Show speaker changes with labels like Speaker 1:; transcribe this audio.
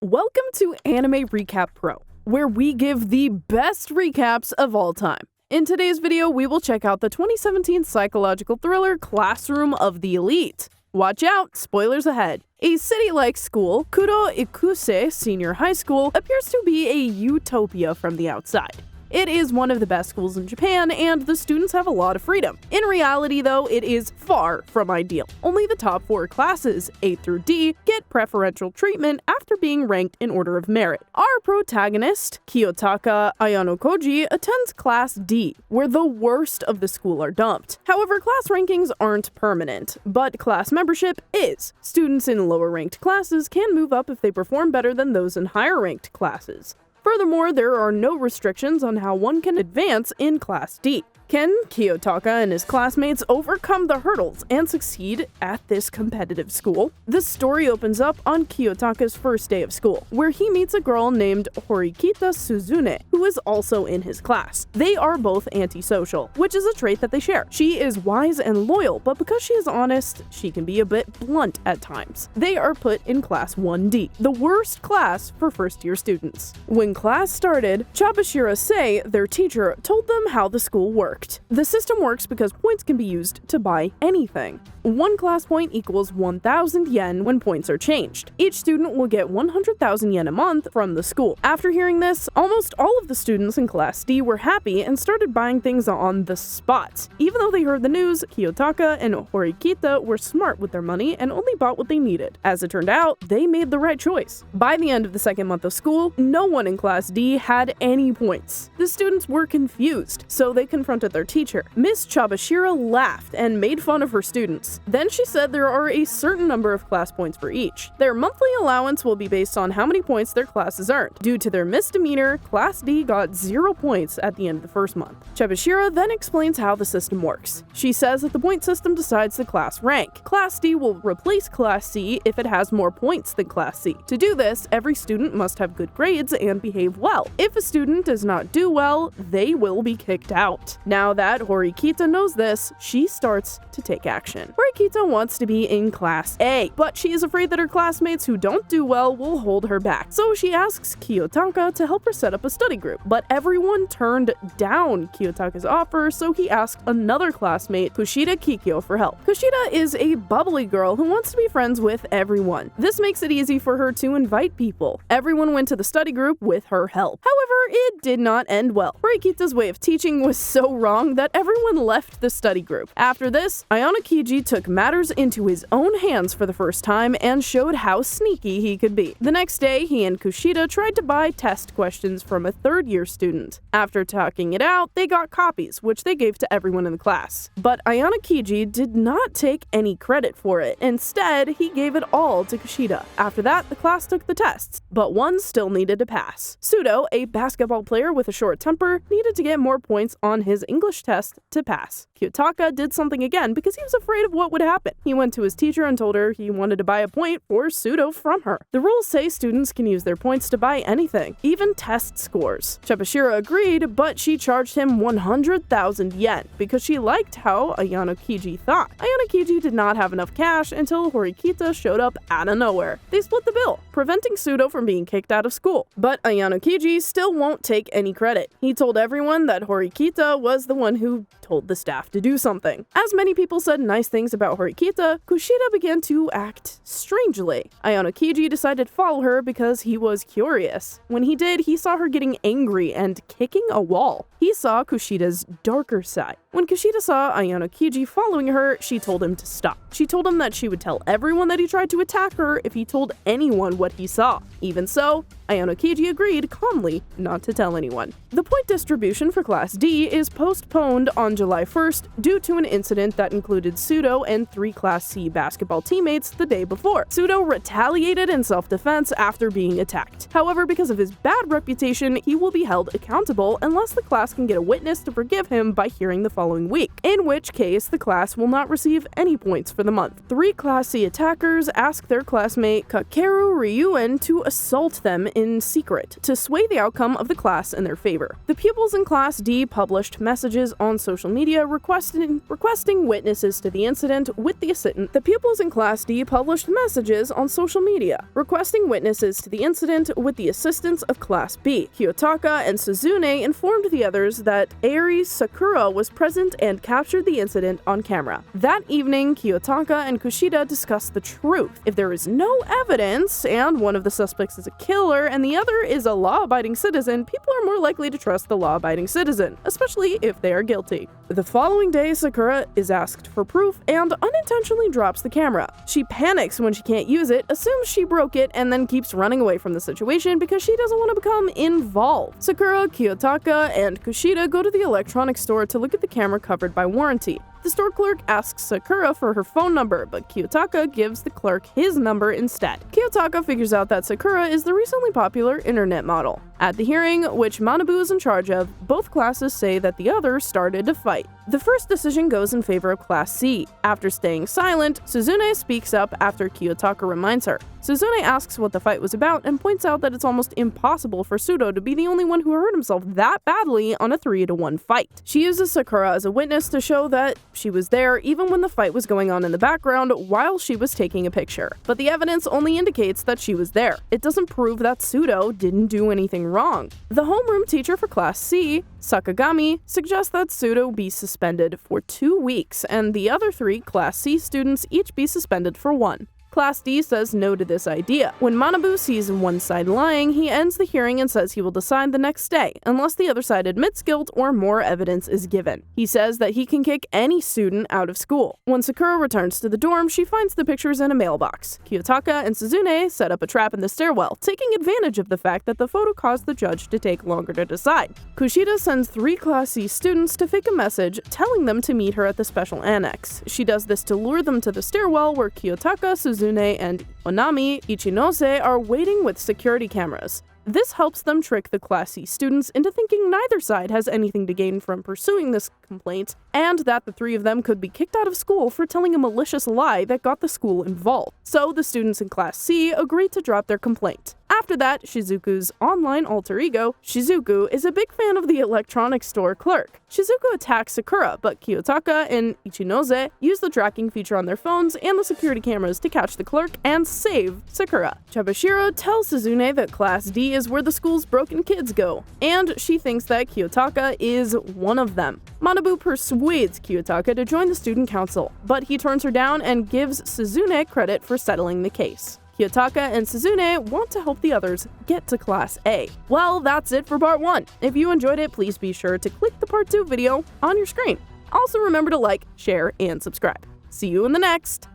Speaker 1: Welcome to Anime Recap Pro, where we give the best recaps of all time. In today's video, we will check out the 2017 psychological thriller Classroom of the Elite. Watch out, spoilers ahead. A city-like school, Kuro Ikuse Senior High School, appears to be a utopia from the outside. It is one of the best schools in Japan, and the students have a lot of freedom. In reality, though, it is far from ideal. Only the top 4 classes, A through D, get preferential treatment after being ranked in order of merit. Our protagonist, Kiyotaka Ayanokoji, attends Class D, where the worst of the school are dumped. However, class rankings aren't permanent, but class membership is. Students in lower-ranked classes can move up if they perform better than those in higher-ranked classes. Furthermore, there are no restrictions on how one can advance in Class D. Can Kiyotaka and his classmates overcome the hurdles and succeed at this competitive school? The story opens up on Kiyotaka's first day of school, where he meets a girl named Horikita Suzune, who is also in his class. They are both antisocial, which is a trait that they share. She is wise and loyal, but because she is honest, she can be a bit blunt at times. They are put in Class 1D, the worst class for first-year students. When class started, Chabashira Sei, their teacher, told them how the school worked. The system works because points can be used to buy anything. 1 class point equals 1,000 yen when points are changed. Each student will get 100,000 yen a month from the school. After hearing this, almost all of the students in Class D were happy and started buying things on the spot. Even though they heard the news, Kiyotaka and Horikita were smart with their money and only bought what they needed. As it turned out, they made the right choice. By the end of the second month of school, no one in Class D had any points. The students were confused, so they confronted their teacher. Miss Chabashira laughed and made fun of her students. Then she said there are a certain number of class points for each. Their monthly allowance will be based on how many points their classes earned. Due to their misdemeanor, Class D got 0 points at the end of the first month. Chabashira then explains how the system works. She says that the point system decides the class rank. Class D will replace Class C if it has more points than Class C. To do this, every student must have good grades and behave well. If a student does not do well, they will be kicked out. Now that Horikita knows this, she starts to take action. Horikita wants to be in Class A, but she is afraid that her classmates who don't do well will hold her back. So she asks Kiyotaka to help her set up a study group, but everyone turned down Kiyotaka's offer, so he asked another classmate, Kushida Kikyo, for help. Kushida is a bubbly girl who wants to be friends with everyone. This makes it easy for her to invite people. Everyone went to the study group with her help. However, it did not end well. Horikita's way of teaching was so wrong that everyone left the study group. After this, Ayanokoji took matters into his own hands for the first time and showed how sneaky he could be. The next day, he and Kushida tried to buy test questions from a third-year student. After talking it out, they got copies, which they gave to everyone in the class. But Ayanokoji did not take any credit for it. Instead, he gave it all to Kushida. After that, the class took the tests, but one still needed to pass. Sudo, a basketball player with a short temper, needed to get more points on his English test to pass. Kiyotaka did something again because he was afraid of what would happen. He went to his teacher and told her he wanted to buy a point for Sudo from her. The rules say students can use their points to buy anything, even test scores. Chabashira agreed, but she charged him 100,000 yen because she liked how Ayanokoji thought. Ayanokoji did not have enough cash until Horikita showed up out of nowhere. They split the bill, preventing Sudo from being kicked out of school. But Ayanokoji still won't take any credit. He told everyone that Horikita was the one who told the staff to do something. As many people said nice things about Horikita, Kushida began to act strangely. Ayanokoji decided to follow her because he was curious. When he did, he saw her getting angry and kicking a wall. He saw Kushida's darker side. When Kushida saw Ayanokoji following her, she told him to stop. She told him that she would tell everyone that he tried to attack her if he told anyone what he saw. Even so, Ayanokoji agreed calmly not to tell anyone. The point distribution for Class D is postponed on July 1st due to an incident that included Sudo and 3 Class C basketball teammates the day before. Sudo retaliated in self-defense after being attacked. However, because of his bad reputation, he will be held accountable unless the class can get a witness to forgive him by hearing the following week, in which case the class will not receive any points for the month. 3 Class C attackers ask their classmate Kakeru Ryuen to assault them in secret to sway the outcome of the class in their favor. The pupils in Class D published messages on social media requesting witnesses to the incident with the assistant. The pupils in Class D published messages on social media requesting witnesses to the incident with the assistance of Class B. Kiyotaka and Suzune informed the others that Airi Sakura was present and captured the incident on camera. That evening, Kiyotaka and Kushida discussed the truth. If there is no evidence, and one of the suspects is a killer and the other is a law-abiding citizen, people are more likely to trust the law-abiding citizen, especially if they are guilty. The following day, Sakura is asked for proof and unintentionally drops the camera. She panics when she can't use it, assumes she broke it, and then keeps running away from the situation because she doesn't want to become involved. Sakura, Kiyotaka, and Kushida go to the electronics store to look at the camera covered by warranty. The store clerk asks Sakura for her phone number, but Kiyotaka gives the clerk his number instead. Kiyotaka figures out that Sakura is the recently popular internet model. At the hearing, which Manabu is in charge of, both classes say that the other started to fight. The first decision goes in favor of Class C. After staying silent, Suzune speaks up after Kiyotaka reminds her. Suzune asks what the fight was about and points out that it's almost impossible for Sudo to be the only one who hurt himself that badly on a 3-to-1 fight. She uses Sakura as a witness to show that she was there even when the fight was going on in the background while she was taking a picture. But the evidence only indicates that she was there. It doesn't prove that Sudo didn't do anything wrong. The homeroom teacher for Class C, Sakagami, suggests that Sudo be suspended for 2 weeks and the other 3 Class C students each be suspended for 1. Class D says no to this idea. When Manabu sees one side lying, he ends the hearing and says he will decide the next day, unless the other side admits guilt or more evidence is given. He says that he can kick any student out of school. When Sakura returns to the dorm, she finds the pictures in a mailbox. Kiyotaka and Suzune set up a trap in the stairwell, taking advantage of the fact that the photo caused the judge to take longer to decide. Kushida sends 3 Class C students to fake a message telling them to meet her at the special annex. She does this to lure them to the stairwell where Kiyotaka, Suzune, and Onami Ichinose are waiting with security cameras. This helps them trick the Class C students into thinking neither side has anything to gain from pursuing this complaint, and that the 3 of them could be kicked out of school for telling a malicious lie that got the school involved. So the students in Class C agree to drop their complaint. After that, Shizuku's online alter ego, Shizuku, is a big fan of the electronics store clerk. Shizuku attacks Sakura, but Kiyotaka and Ichinose use the tracking feature on their phones and the security cameras to catch the clerk and save Sakura. Chabashiro tells Suzune that Class D is where the school's broken kids go, and she thinks that Kiyotaka is one of them. Manabu persuades Kiyotaka to join the student council, but he turns her down and gives Suzune credit for settling the case. Kiyotaka and Suzune want to help the others get to Class A. Well, that's it for Part 1. If you enjoyed it, please be sure to click the Part 2 video on your screen. Also remember to like, share, and subscribe. See you in the next!